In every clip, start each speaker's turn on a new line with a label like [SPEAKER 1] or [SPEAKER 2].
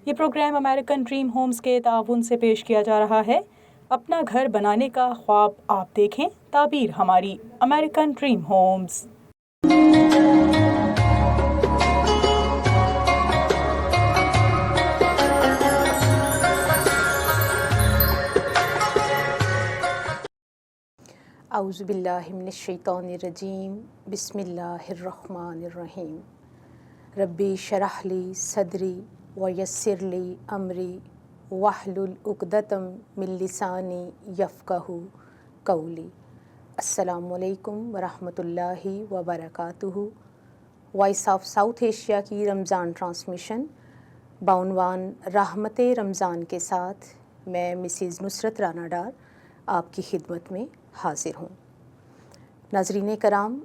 [SPEAKER 1] یہ programme American dream homes کے تعاون سے پیش کیا جا رہا ہے۔ اپنا گھر بنانے کا خواب آپ دیکھیں، تعبیر ہماری امریکن ڈریم ہومز۔
[SPEAKER 2] اعوذ باللہ من الشیطان الرجیم، بسم اللہ الرحمن الرحیم۔ ربی شرح لی صدری ویسر لی امری واحلل عقدۃ من لسانی یفقہوا قولی۔ السلام علیکم ورحمۃ اللہ وبرکاتہ۔ وائس آف ساؤتھ ایشیا کی رمضان ٹرانسمیشن بعنوان رحمت رمضان کے ساتھ میں مسز نصرت رانا ڈار آپ کی خدمت میں حاضر ہوں۔ ناظرین کرام،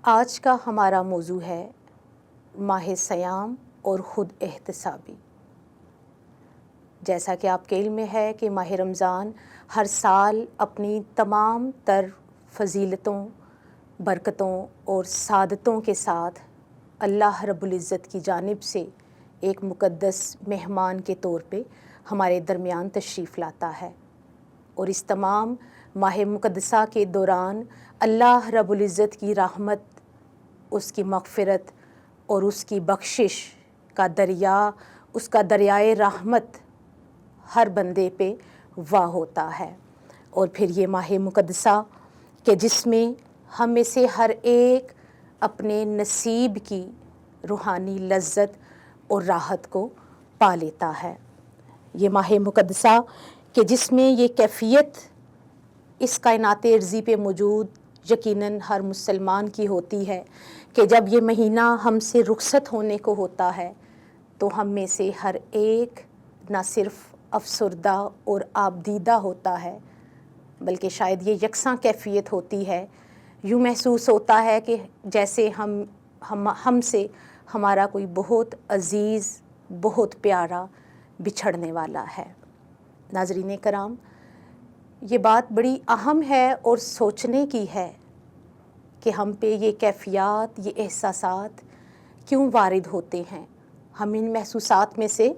[SPEAKER 2] آج کا ہمارا موضوع ہے ماہ صیام اور خود احتسابی۔ جیسا کہ آپ کے علم میں ہے کہ ماہ رمضان ہر سال اپنی تمام تر فضیلتوں، برکتوں اور سعادتوں کے ساتھ اللہ رب العزت کی جانب سے ایک مقدس مہمان کے طور پہ ہمارے درمیان تشریف لاتا ہے، اور اس تمام ماہ مقدسہ کے دوران اللہ رب العزت کی رحمت، اس کی مغفرت اور اس کی بخشش کا دریا، اس کا دریائے رحمت ہر بندے پہ واہ ہوتا ہے۔ اور پھر یہ ماہ مقدسہ کہ جس میں ہم میں سے ہر ایک اپنے نصیب کی روحانی لذت اور راحت کو پا لیتا ہے۔ یہ ماہ مقدسہ کہ جس میں یہ کیفیت اس کائنات ارضی پہ موجود یقیناً ہر مسلمان کی ہوتی ہے کہ جب یہ مہینہ ہم سے رخصت ہونے کو ہوتا ہے تو ہم میں سے ہر ایک نہ صرف افسردہ اور آبدیدہ ہوتا ہے، بلکہ شاید یہ یکساں کیفیت ہوتی ہے۔ یوں محسوس ہوتا ہے کہ جیسے ہم سے ہمارا کوئی بہت عزیز، بہت پیارا بچھڑنے والا ہے۔ ناظرین کرام، یہ بات بڑی اہم ہے اور سوچنے کی ہے کہ ہم پہ یہ کیفیات، یہ احساسات کیوں وارد ہوتے ہیں، ہم ان محسوسات میں سے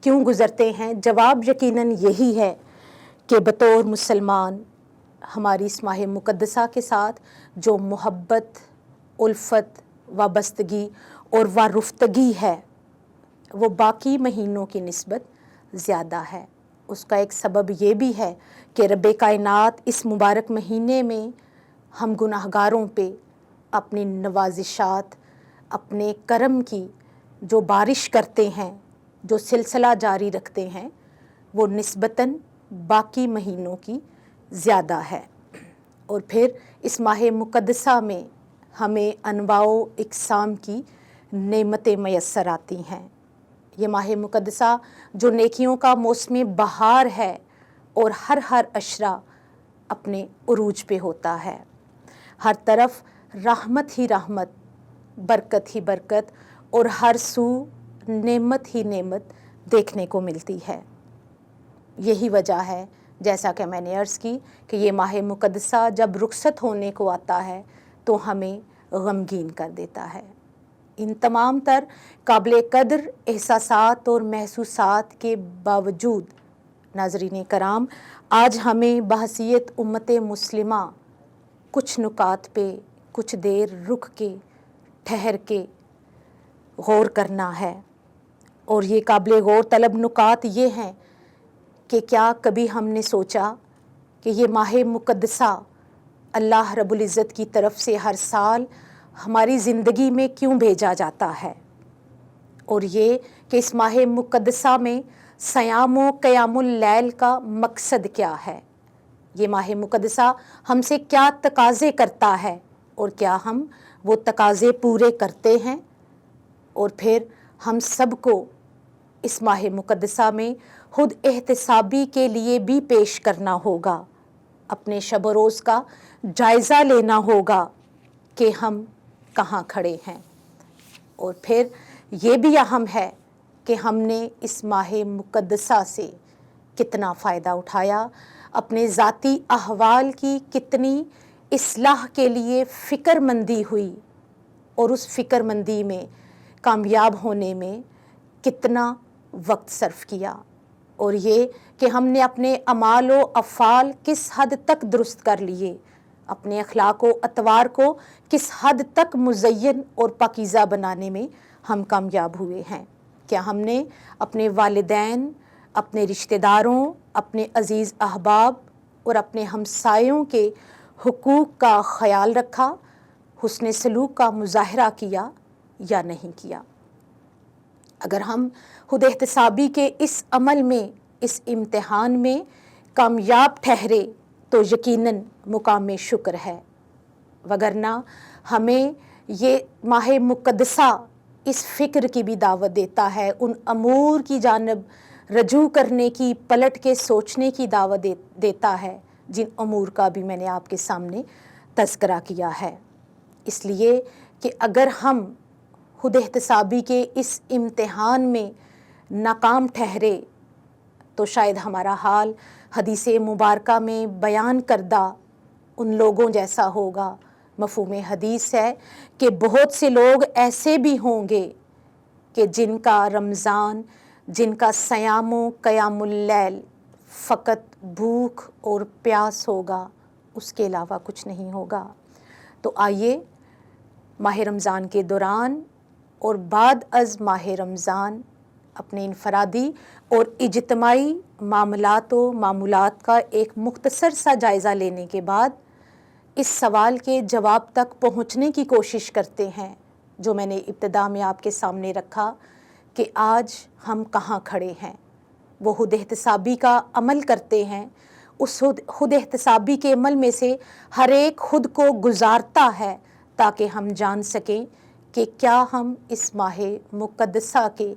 [SPEAKER 2] کیوں گزرتے ہیں۔ جواب یقیناً یہی ہے کہ بطور مسلمان ہماری اس ماہ مقدسہ کے ساتھ جو محبت، الفت، وابستگی اور وارفتگی ہے وہ باقی مہینوں کی نسبت زیادہ ہے۔ اس کا ایک سبب یہ بھی ہے کہ رب کائنات اس مبارک مہینے میں ہم گناہگاروں پہ اپنی نوازشات، اپنے کرم کی جو بارش کرتے ہیں، جو سلسلہ جاری رکھتے ہیں، وہ نسبتاً باقی مہینوں کی زیادہ ہے۔ اور پھر اس ماہ مقدسہ میں ہمیں انواع و اقسام کی نعمتیں میسر آتی ہیں۔ یہ ماہ مقدسہ جو نیکیوں کا موسم بہار ہے اور ہر عشرہ اپنے عروج پہ ہوتا ہے، ہر طرف رحمت ہی رحمت، برکت ہی برکت اور ہر سو نعمت ہی نعمت دیکھنے کو ملتی ہے۔ یہی وجہ ہے، جیسا کہ میں نے عرض کی، کہ یہ ماہ مقدسہ جب رخصت ہونے کو آتا ہے تو ہمیں غمگین کر دیتا ہے۔ ان تمام تر قابل قدر احساسات اور محسوسات کے باوجود ناظرین کرام، آج ہمیں بحیثیت امت مسلمہ کچھ نکات پہ کچھ دیر رک کے، ٹھہر کے غور کرنا ہے۔ اور یہ قابل غور طلب نکات یہ ہیں کہ کیا کبھی ہم نے سوچا کہ یہ ماہ مقدسہ اللہ رب العزت کی طرف سے ہر سال ہماری زندگی میں کیوں بھیجا جاتا ہے، اور یہ کہ اس ماہ مقدسہ میں صیام و قیام اللیل کا مقصد کیا ہے، یہ ماہ مقدسہ ہم سے کیا تقاضے کرتا ہے اور کیا ہم وہ تقاضے پورے کرتے ہیں۔ اور پھر ہم سب کو اس ماہ مقدسہ میں خود احتسابی کے لیے بھی پیش کرنا ہوگا، اپنے شب و روز کا جائزہ لینا ہوگا کہ ہم کہاں کھڑے ہیں۔ اور پھر یہ بھی اہم ہے کہ ہم نے اس ماہ مقدسہ سے کتنا فائدہ اٹھایا، اپنے ذاتی احوال کی کتنی اصلاح کے لیے فکر مندی ہوئی، اور اس فکر مندی میں کامیاب ہونے میں کتنا وقت صرف کیا، اور یہ کہ ہم نے اپنے اعمال و افعال کس حد تک درست کر لیے، اپنے اخلاق و اطوار کو کس حد تک مزین اور پاکیزہ بنانے میں ہم کامیاب ہوئے ہیں۔ کیا ہم نے اپنے والدین، اپنے رشتہ داروں، اپنے عزیز احباب اور اپنے ہمسایوں کے حقوق کا خیال رکھا، حسن سلوک کا مظاہرہ کیا یا نہیں کیا؟ اگر ہم خود احتسابی کے اس عمل میں، اس امتحان میں کامیاب ٹھہرے تو یقیناً مقام شکر ہے، وگرنہ ہمیں یہ ماہ مقدسہ اس فکر کی بھی دعوت دیتا ہے، ان امور کی جانب رجوع کرنے کی، پلٹ کے سوچنے کی دعوت دیتا ہے جن امور کا بھی میں نے آپ کے سامنے تذکرہ کیا ہے۔ اس لیے کہ اگر ہم خود احتسابی کے اس امتحان میں ناکام ٹھہرے تو شاید ہمارا حال حدیث مبارکہ میں بیان کردہ ان لوگوں جیسا ہوگا۔ مفہوم حدیث ہے کہ بہت سے لوگ ایسے بھی ہوں گے کہ جن کا رمضان، جن کا صیام و قیام اللیل فقط بھوک اور پیاس ہوگا، اس کے علاوہ کچھ نہیں ہوگا۔ تو آئیے ماہ رمضان کے دوران اور بعد از ماہ رمضان اپنے انفرادی اور اجتماعی معاملات و معمولات کا ایک مختصر سا جائزہ لینے کے بعد اس سوال کے جواب تک پہنچنے کی کوشش کرتے ہیں جو میں نے ابتدا میں آپ کے سامنے رکھا کہ آج ہم کہاں کھڑے ہیں۔ وہ خود احتسابی کا عمل کرتے ہیں، اس خود احتسابی کے عمل میں سے ہر ایک خود کو گزارتا ہے تاکہ ہم جان سکیں کہ کیا ہم اس ماہ مقدسہ کے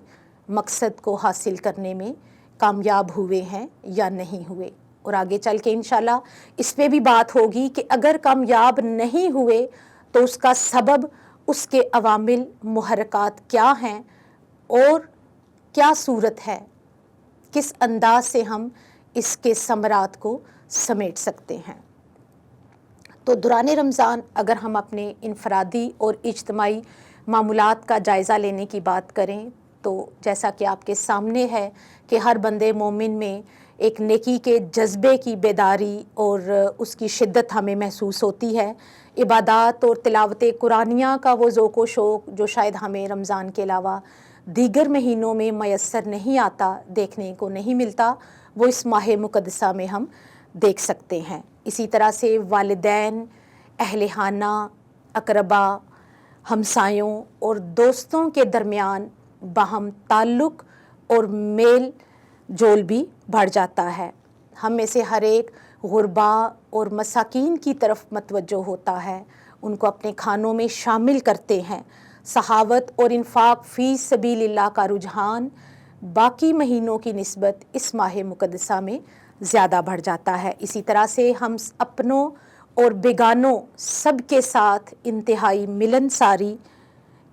[SPEAKER 2] مقصد کو حاصل کرنے میں کامیاب ہوئے ہیں یا نہیں ہوئے۔ اور آگے چل کے انشاءاللہ اس پہ بھی بات ہوگی کہ اگر کامیاب نہیں ہوئے تو اس کا سبب، اس کے عوامل محرکات کیا ہیں اور کیا صورت ہے، کس انداز سے ہم اس کے ثمرات کو سمیٹ سکتے ہیں۔ تو دوران رمضان اگر ہم اپنے انفرادی اور اجتماعی معمولات کا جائزہ لینے کی بات کریں تو جیسا کہ آپ کے سامنے ہے کہ ہر بندے مومن میں ایک نیکی کے جذبے کی بیداری اور اس کی شدت ہمیں محسوس ہوتی ہے۔ عبادات اور تلاوت قرآنیہ کا وہ ذوق و شوق جو شاید ہمیں رمضان کے علاوہ دیگر مہینوں میں میسر نہیں آتا، دیکھنے کو نہیں ملتا، وہ اس ماہ مقدسہ میں ہم دیکھ سکتے ہیں۔ اسی طرح سے والدین، اہل خانہ، اقربا، ہمسایوں اور دوستوں کے درمیان باہم تعلق اور میل جول بھی بڑھ جاتا ہے۔ ہم میں سے ہر ایک غربا اور مساکین کی طرف متوجہ ہوتا ہے، ان کو اپنے کھانوں میں شامل کرتے ہیں۔ سخاوت اور انفاق فی سبیل اللہ کا رجحان باقی مہینوں کی نسبت اس ماہ مقدسہ میں زیادہ بڑھ جاتا ہے۔ اسی طرح سے ہم اپنوں اور بیگانوں سب کے ساتھ انتہائی ملنساری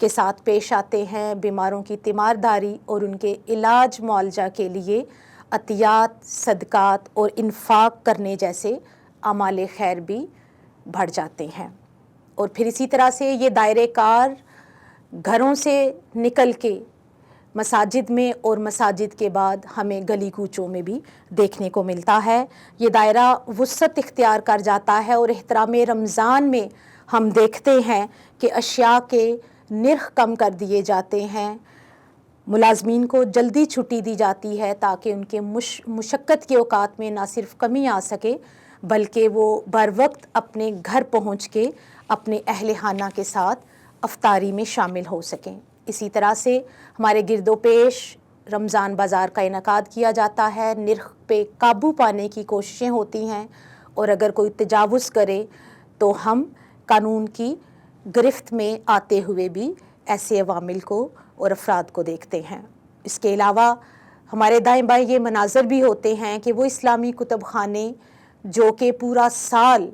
[SPEAKER 2] کے ساتھ پیش آتے ہیں، بیماروں کی تیمارداری اور ان کے علاج معالجہ کے لیے عطیات، صدقات اور انفاق کرنے جیسے اعمال خیر بھی بڑھ جاتے ہیں۔ اور پھر اسی طرح سے یہ دائرہ کار گھروں سے نکل کے مساجد میں اور مساجد کے بعد ہمیں گلی کوچوں میں بھی دیکھنے کو ملتا ہے۔ یہ دائرہ وسعت اختیار کر جاتا ہے اور احترام رمضان میں ہم دیکھتے ہیں کہ اشیاء کے نرخ کم کر دیے جاتے ہیں، ملازمین کو جلدی چھٹی دی جاتی ہے تاکہ ان کے مشقت کے اوقات میں نہ صرف کمی آ سکے بلکہ وہ بر وقت اپنے گھر پہنچ کے اپنے اہل خانہ کے ساتھ افطاری میں شامل ہو سکیں۔ اسی طرح سے ہمارے گرد و پیش رمضان بازار کا انعقاد کیا جاتا ہے، نرخ پہ قابو پانے کی کوششیں ہوتی ہیں اور اگر کوئی تجاوز کرے تو ہم قانون کی گرفت میں آتے ہوئے بھی ایسے عوامل کو اور افراد کو دیکھتے ہیں۔ اس کے علاوہ ہمارے دائیں بائیں یہ مناظر بھی ہوتے ہیں کہ وہ اسلامی کتب خانے جو کہ پورا سال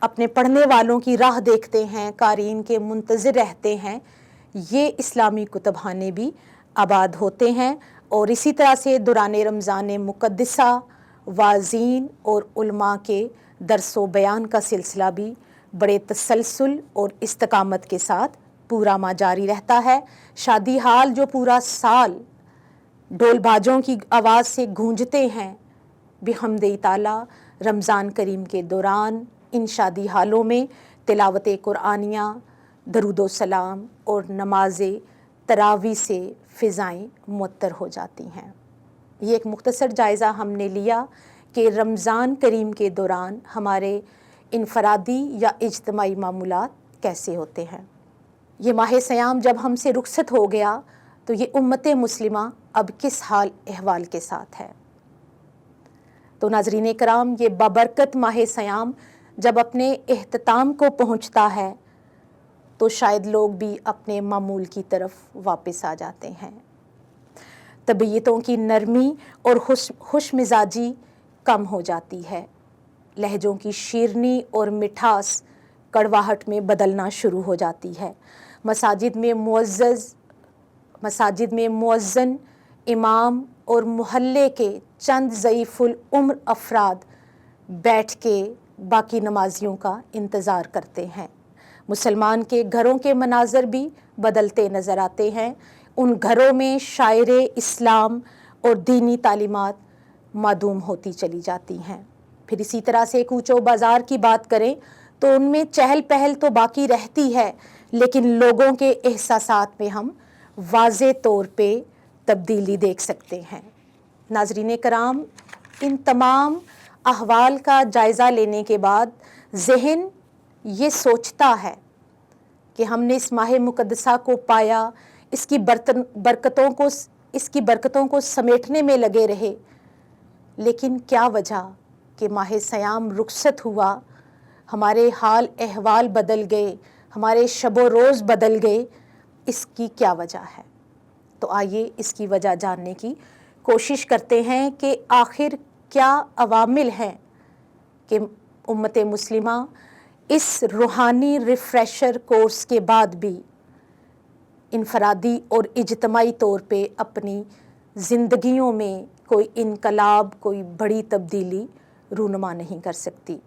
[SPEAKER 2] اپنے پڑھنے والوں کی راہ دیکھتے ہیں، قارئین کے منتظر رہتے ہیں، یہ اسلامی کتب خانے بھی آباد ہوتے ہیں۔ اور اسی طرح سے دوران رمضان مقدسہ واعظین اور علماء کے درس و بیان کا سلسلہ بھی بڑے تسلسل اور استقامت کے ساتھ پورا ماہ جاری رہتا ہے۔ شادی حال جو پورا سال ڈھول باجوں کی آواز سے گونجتے ہیں، بحمد تعالی رمضان کریم کے دوران ان شادی حالوں میں تلاوت قرآنیہ، درود و سلام اور نماز تراویح سے فضائیں معطر ہو جاتی ہیں۔ یہ ایک مختصر جائزہ ہم نے لیا کہ رمضان کریم کے دوران ہمارے انفرادی یا اجتماعی معمولات کیسے ہوتے ہیں۔ یہ ماہ صیام جب ہم سے رخصت ہو گیا تو یہ امت مسلمہ اب کس حال احوال کے ساتھ ہے۔ تو ناظرین کرام، یہ بابرکت ماہ صیام جب اپنے اختتام کو پہنچتا ہے تو شاید لوگ بھی اپنے معمول کی طرف واپس آ جاتے ہیں۔ طبیعتوں کی نرمی اور خوش مزاجی کم ہو جاتی ہے، لہجوں کی شیرنی اور مٹھاس کڑواہٹ میں بدلنا شروع ہو جاتی ہے۔ مساجد میں مؤذن، امام اور محلے کے چند ضعیف العمر افراد بیٹھ کے باقی نمازیوں کا انتظار کرتے ہیں۔ مسلمان کے گھروں کے مناظر بھی بدلتے نظر آتے ہیں۔ ان گھروں میں شاعر اسلام اور دینی تعلیمات معدوم ہوتی چلی جاتی ہیں۔ پھر اسی طرح سے کوچوں بازار کی بات کریں تو ان میں چہل پہل تو باقی رہتی ہے، لیکن لوگوں کے احساسات میں ہم واضح طور پہ تبدیلی دیکھ سکتے ہیں۔ ناظرین کرام، ان تمام احوال کا جائزہ لینے کے بعد ذہن یہ سوچتا ہے کہ ہم نے اس ماہ مقدسہ کو پایا، اس کی برکتوں کو سمیٹنے میں لگے رہے، لیکن کیا وجہ کہ ماہ صیام رخصت ہوا، ہمارے حال احوال بدل گئے، ہمارے شب و روز بدل گئے، اس کی کیا وجہ ہے؟ تو آئیے اس کی وجہ جاننے کی کوشش کرتے ہیں کہ آخر کیا عوامل ہیں کہ امت مسلمہ اس روحانی ریفریشر کورس کے بعد بھی انفرادی اور اجتماعی طور پہ اپنی زندگیوں میں کوئی انقلاب، کوئی بڑی تبدیلی رونما نہیں کر سکتی۔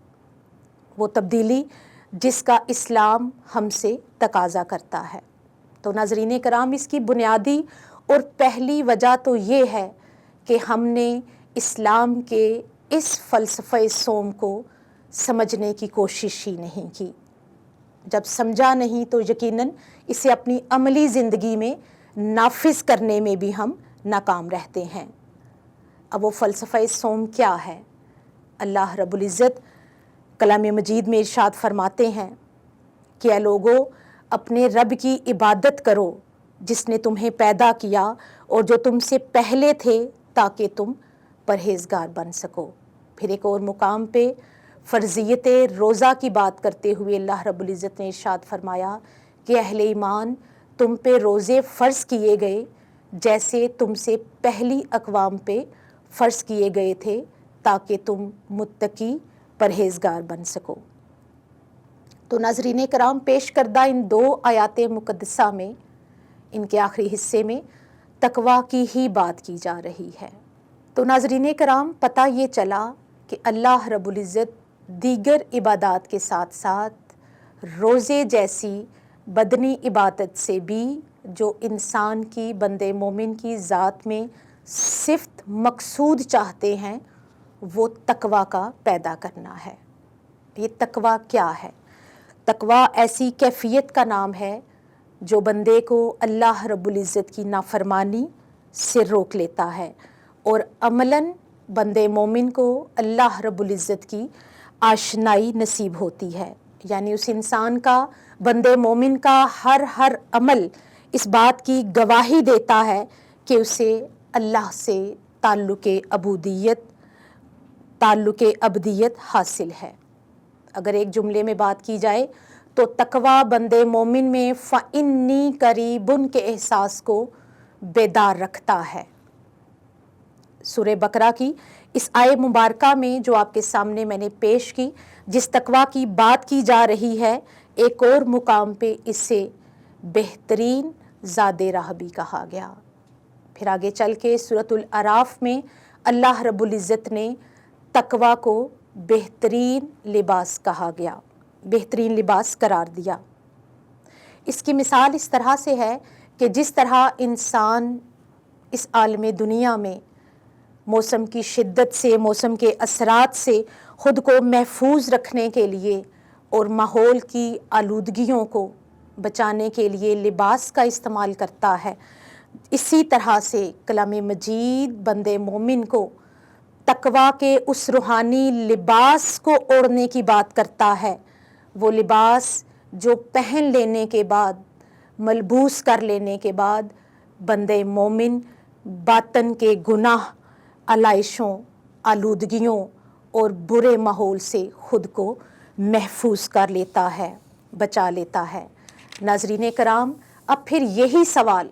[SPEAKER 2] وہ تبدیلی جس کا اسلام ہم سے تقاضا کرتا ہے۔ تو ناظرین کرام، اس کی بنیادی اور پہلی وجہ تو یہ ہے کہ ہم نے اسلام کے اس فلسفہ صوم کو سمجھنے کی کوشش ہی نہیں کی۔ جب سمجھا نہیں تو یقیناً اسے اپنی عملی زندگی میں نافذ کرنے میں بھی ہم ناکام رہتے ہیں۔ اب وہ فلسفہ صوم کیا ہے؟ اللہ رب العزت کلام مجید میں ارشاد فرماتے ہیں کہ اے لوگو، اپنے رب کی عبادت کرو جس نے تمہیں پیدا کیا اور جو تم سے پہلے تھے، تاکہ تم پرہیزگار بن سکو۔ پھر ایک اور مقام پہ فرضیت روزہ کی بات کرتے ہوئے اللہ رب العزت نے ارشاد فرمایا کہ اہل ایمان، تم پہ روزے فرض کیے گئے جیسے تم سے پہلی اقوام پہ فرض کیے گئے تھے، تاکہ تم متقی پرہیزگار بن سکو۔ تو ناظرین کرام، پیش کردہ ان دو آیات مقدسہ میں، ان کے آخری حصے میں تقویٰ کی ہی بات کی جا رہی ہے۔ تو ناظرین کرام، پتہ یہ چلا کہ اللہ رب العزت دیگر عبادات کے ساتھ ساتھ روزے جیسی بدنی عبادت سے بھی جو انسان کی، بندے مومن کی ذات میں صفت مقصود چاہتے ہیں، وہ تقویٰ کا پیدا کرنا ہے۔ یہ تقویٰ کیا ہے؟ تقویٰ ایسی کیفیت کا نام ہے جو بندے کو اللہ رب العزت کی نافرمانی سے روک لیتا ہے، اور عملاً بندے مومن کو اللہ رب العزت کی آشنائی نصیب ہوتی ہے۔ یعنی اس انسان کا، بندے مومن کا ہر عمل اس بات کی گواہی دیتا ہے کہ اسے اللہ سے تعلق ابدیت حاصل ہے۔ اگر ایک جملے میں بات کی جائے تو تقویٰ بندے مومن میں فَإِنِّي قَرِيبٌ کے احساس کو بیدار رکھتا ہے۔ سورہ بقرہ کی اس آیے مبارکہ میں جو آپ کے سامنے میں نے پیش کی، جس تقویٰ کی بات کی جا رہی ہے، ایک اور مقام پہ اسے بہترین زاد راہ بھی کہا گیا۔ پھر آگے چل کے سورۃ الاعراف میں اللہ رب العزت نے تقویٰ کو بہترین لباس کہا گیا، بہترین لباس قرار دیا۔ اس کی مثال اس طرح سے ہے کہ جس طرح انسان اس عالم دنیا میں موسم کی شدت سے، موسم کے اثرات سے خود کو محفوظ رکھنے کے لیے اور ماحول کی آلودگیوں کو بچانے کے لیے لباس کا استعمال کرتا ہے، اسی طرح سے کلام مجید بندے مومن کو تقویٰ کے اس روحانی لباس کو اوڑھنے کی بات کرتا ہے، وہ لباس جو پہن لینے کے بعد، ملبوس کر لینے کے بعد بندے مومن باطن کے گناہ، علائشوں، آلودگیوں اور برے ماحول سے خود کو محفوظ کر لیتا ہے، بچا لیتا ہے۔ ناظرین کرام، اب پھر یہی سوال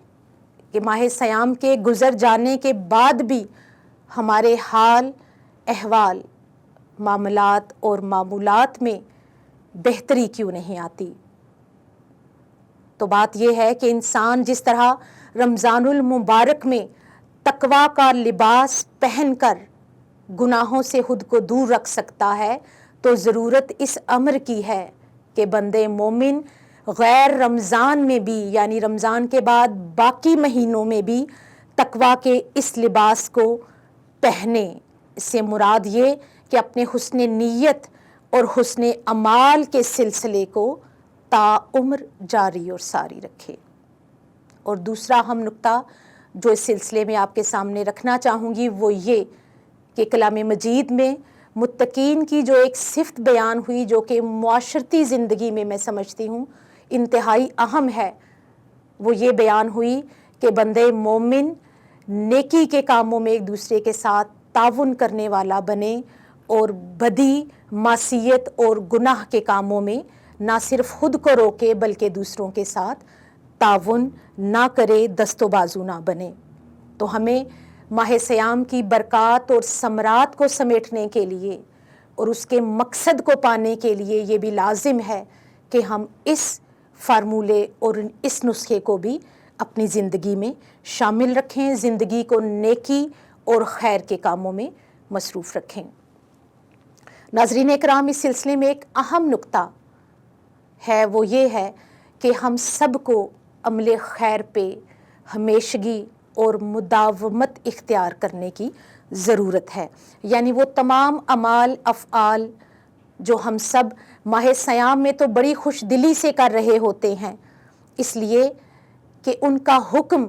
[SPEAKER 2] کہ ماہ صیام کے گزر جانے کے بعد بھی ہمارے حال، احوال، معاملات اور معمولات میں بہتری کیوں نہیں آتی؟ تو بات یہ ہے کہ انسان جس طرح رمضان المبارک میں تقویٰ کا لباس پہن کر گناہوں سے خود کو دور رکھ سکتا ہے، تو ضرورت اس امر کی ہے کہ بندے مومن غیر رمضان میں بھی، یعنی رمضان کے بعد باقی مہینوں میں بھی تقویٰ کے اس لباس کو پہنے۔ اس سے مراد یہ کہ اپنے حسن نیت اور حسن اعمال کے سلسلے کو تا عمر جاری اور ساری رکھے۔ اور دوسرا اہم نقطہ جو اس سلسلے میں آپ کے سامنے رکھنا چاہوں گی وہ یہ کہ کلام مجید میں متقین کی جو ایک صفت بیان ہوئی، جو کہ معاشرتی زندگی میں سمجھتی ہوں انتہائی اہم ہے، وہ یہ بیان ہوئی کہ بندے مومن نیکی کے کاموں میں ایک دوسرے کے ساتھ تعاون کرنے والا بنے اور بدی، معصیت اور گناہ کے کاموں میں نہ صرف خود کو روکے بلکہ دوسروں کے ساتھ تعاون نہ کرے، دست و بازو نہ بنے۔ تو ہمیں ماہ صیام کی برکات اور ثمرات کو سمیٹنے کے لیے اور اس کے مقصد کو پانے کے لیے یہ بھی لازم ہے کہ ہم اس فارمولے اور اس نسخے کو بھی اپنی زندگی میں شامل رکھیں، زندگی کو نیکی اور خیر کے کاموں میں مصروف رکھیں۔ ناظرین اکرام، اس سلسلے میں ایک اہم نقطہ ہے، وہ یہ ہے کہ ہم سب کو عمل خیر پہ ہمیشگی اور مداومت اختیار کرنے کی ضرورت ہے، یعنی وہ تمام اعمال، افعال جو ہم سب ماہ صیام میں تو بڑی خوش دلی سے کر رہے ہوتے ہیں، اس لیے کہ ان کا حکم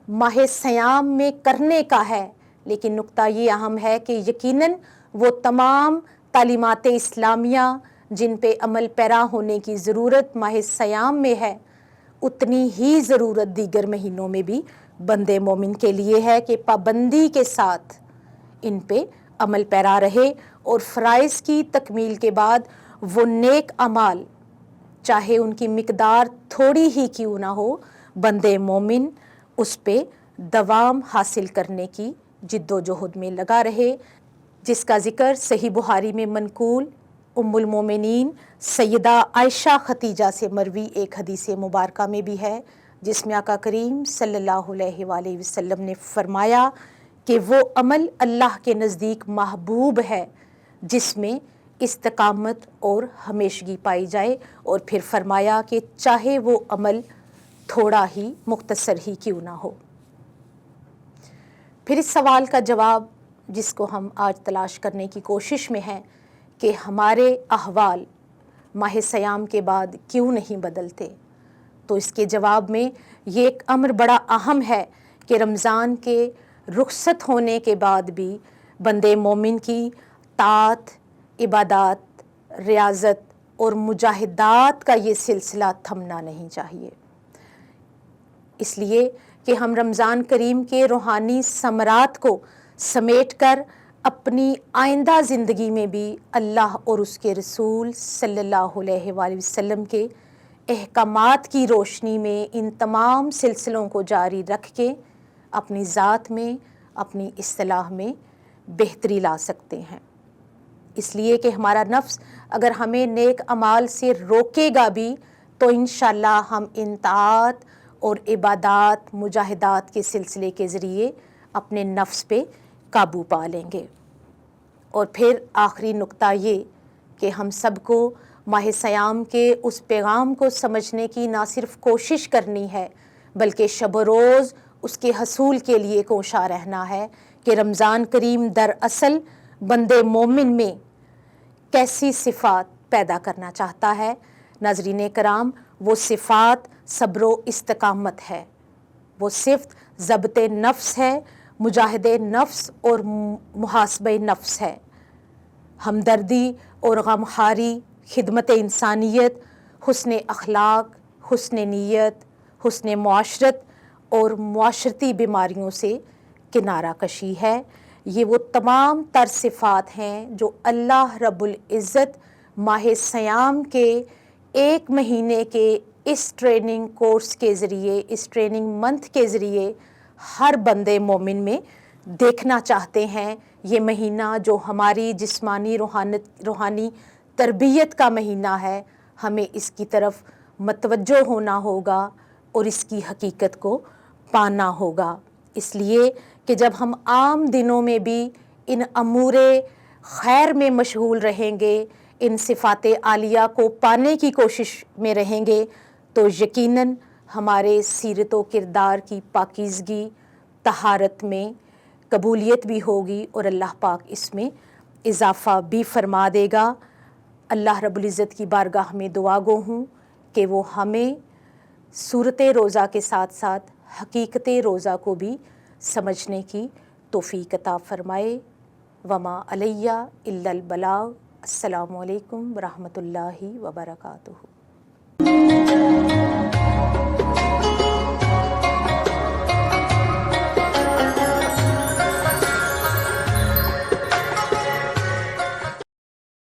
[SPEAKER 2] ماہ صیام میں کرنے کا ہے، لیکن نقطہ یہ اہم ہے کہ یقیناً وہ تمام تعلیمات اسلامیہ جن پہ عمل پیرا ہونے کی ضرورت ماہ صیام میں ہے، اتنی ہی ضرورت دیگر مہینوں میں بھی بندے مومن کے لیے ہے کہ پابندی کے ساتھ ان پہ عمل پیرا رہے اور فرائض کی تکمیل کے بعد وہ نیک اعمال، چاہے ان کی مقدار تھوڑی ہی کیوں نہ ہو، بندے مومن اس پہ دوام حاصل کرنے کی جد و جہد میں لگا رہے، جس کا ذکر صحیح بخاری میں منقول ام المومنین سیدہ عائشہ ختیجہ سے مروی ایک حدیث مبارکہ میں بھی ہے، جس میں آقا کریم صلی اللہ علیہ وآلہ وسلم نے فرمایا کہ وہ عمل اللہ کے نزدیک محبوب ہے جس میں استقامت اور ہمیشگی پائی جائے، اور پھر فرمایا کہ چاہے وہ عمل تھوڑا ہی، مختصر ہی کیوں نہ ہو۔ پھر اس سوال کا جواب جس کو ہم آج تلاش کرنے کی کوشش میں ہیں کہ ہمارے احوال ماہ صیام کے بعد کیوں نہیں بدلتے، تو اس کے جواب میں یہ ایک امر بڑا اہم ہے کہ رمضان کے رخصت ہونے کے بعد بھی بندے مومن کی طاعت، عبادات، ریاضت اور مجاہدات کا یہ سلسلہ تھمنا نہیں چاہیے، اس لیے کہ ہم رمضان کریم کے روحانی ثمرات کو سمیٹ کر اپنی آئندہ زندگی میں بھی اللہ اور اس کے رسول صلی اللہ علیہ وآلہ وسلم کے احکامات کی روشنی میں ان تمام سلسلوں کو جاری رکھ کے اپنی ذات میں، اپنی اصلاح میں بہتری لا سکتے ہیں۔ اس لیے کہ ہمارا نفس اگر ہمیں نیک اعمال سے روکے گا بھی تو انشاءاللہ ہم ان طاعات اور عبادات، مجاہدات کے سلسلے کے ذریعے اپنے نفس پہ قابو پا لیں گے۔ اور پھر آخری نقطہ یہ کہ ہم سب کو ماہ سیام کے اس پیغام کو سمجھنے کی نہ صرف کوشش کرنی ہے بلکہ شب و روز اس کے حصول کے لیے کوشاں رہنا ہے کہ رمضان کریم دراصل بندے مومن میں کیسی صفات پیدا کرنا چاہتا ہے۔ ناظرین کرام، وہ صفات صبر و استقامت ہے، وہ صفت ضبط نفس ہے، مجاہدہ نفس اور محاسبہ نفس ہے، ہمدردی اور غمخواری، خدمت انسانیت، حسن اخلاق، حسن نیت، حسن معاشرت اور معاشرتی بیماریوں سے کنارہ کشی ہے۔ یہ وہ تمام تر صفات ہیں جو اللہ رب العزت ماہ سیام کے ایک مہینے کے اس ٹریننگ کورس کے ذریعے، اس ٹریننگ منتھ کے ذریعے ہر بندے مومن میں دیکھنا چاہتے ہیں۔ یہ مہینہ جو ہماری جسمانی روحانی تربیت کا مہینہ ہے، ہمیں اس کی طرف متوجہ ہونا ہوگا اور اس کی حقیقت کو پانا ہوگا، اس لیے کہ جب ہم عام دنوں میں بھی ان امور خیر میں مشغول رہیں گے، ان صفات عالیہ کو پانے کی کوشش میں رہیں گے، تو یقیناً ہمارے سیرت و کردار کی پاکیزگی، طہارت میں قبولیت بھی ہوگی اور اللہ پاک اس میں اضافہ بھی فرما دے گا۔ اللہ رب العزت کی بارگاہ میں دعا گو ہوں کہ وہ ہمیں صورت روزہ کے ساتھ ساتھ حقیقت روزہ کو بھی سمجھنے کی توفیق عطا فرمائے۔ وما علیہ الا البلاغ۔ السلام علیکم ورحمۃ اللہ وبرکاتہ۔